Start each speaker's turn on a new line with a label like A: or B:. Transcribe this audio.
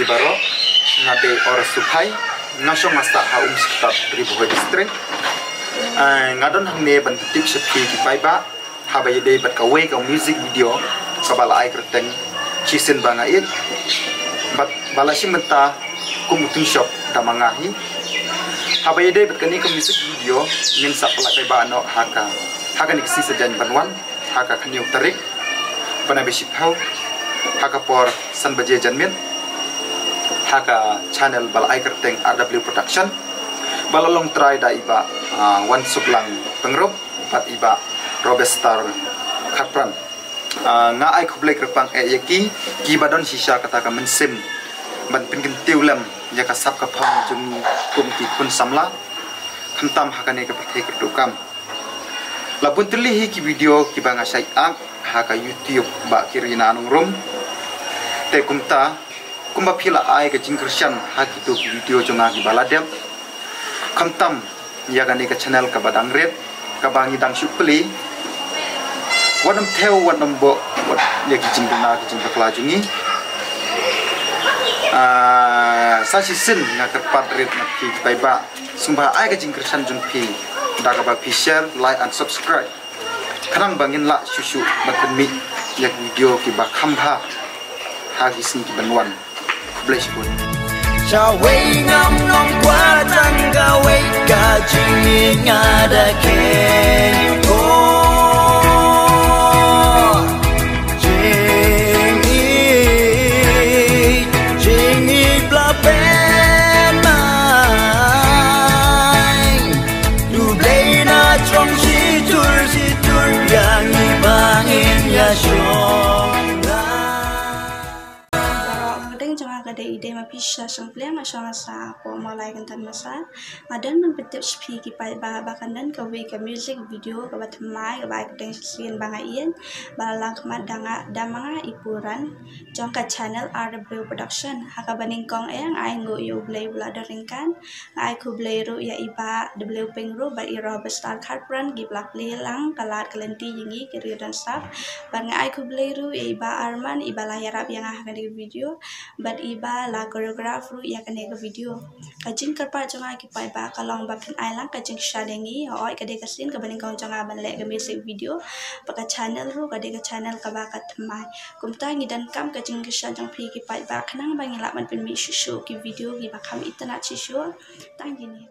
A: Sibaro ngade ora supai ngasong masta ha sekitar ribu distrik ngadon hangne ban tip sepi ki paiba habai de bat kawe ka music video kabala ai kerteng chisen banga it bat balashi menta kumutung shop damangahi habai de bat kani ka music video min sa pala kai ba no haka ni kisi sejan banwan haka khaniu tarik bana beshi phau haka por san baje janmin haka channel bal ai kerteng RW production balalong try da iba wan suplang pengrop pat iba robestar khatpran nga ai khublek repang yaki ki badon sisa kata ka mensim ban pingin tiulam ya ka sap ka phang jung kumti kun samla khantam hakane ka pathai ka dukam labun tili hi ki video ki banga sai ak haka YouTube ba kirina anung rum te kumta kumba phila ai ka jingkrshan haki tu video jonga ki baladem khantam ya ka ne ka channel ka badang red ka bangi dang supli wadam theo wadam bo wad ya ki jingduna ki jingkla jungi sasi sin nga terpat red na ki baiba sumba ai ka jingkrshan jung pi daga ba pi share like and subscribe khanang bangin la susu batun mi yak video ki ba khamba hagi sin ki banwan bless you
B: Chawai ngam nong kwa tangga wai ka jing ngada ken ko jing bla pen mai du blai na trong si tur yang ni bangin ya shong
C: ada ide ma pisha sang pleng ma sang sa ko malai kan tan masa madan man betep spi ki pai ba kan dan ka we ka music video ka batmai ka bai ka sin banga ien balang khmat damanga ipuran jong ka channel RW production haka baning kong eng ai ngo yo blay blada ringkan ai ku blay ru ya iba w peng ru ba ira bestar khatpran gi blak lelang kalat kalenti yingi kiri dan staff bang ai ku blay ru ya iba arman iba layarap yang akan di video but iba la choreographer ya kan ega video kajing kerpa jonga ki pai ba kalong bakin ailang kajing shadengi oi kade kasin ka baning kong jonga ban le music video paka channel ru kade ka channel ka ba kat mai kumta ngi dan kam kajing ki shajang phi ki pai ba khanang ba ngila ban pin mi shu ki video ki ba kham itana chi shu tang ni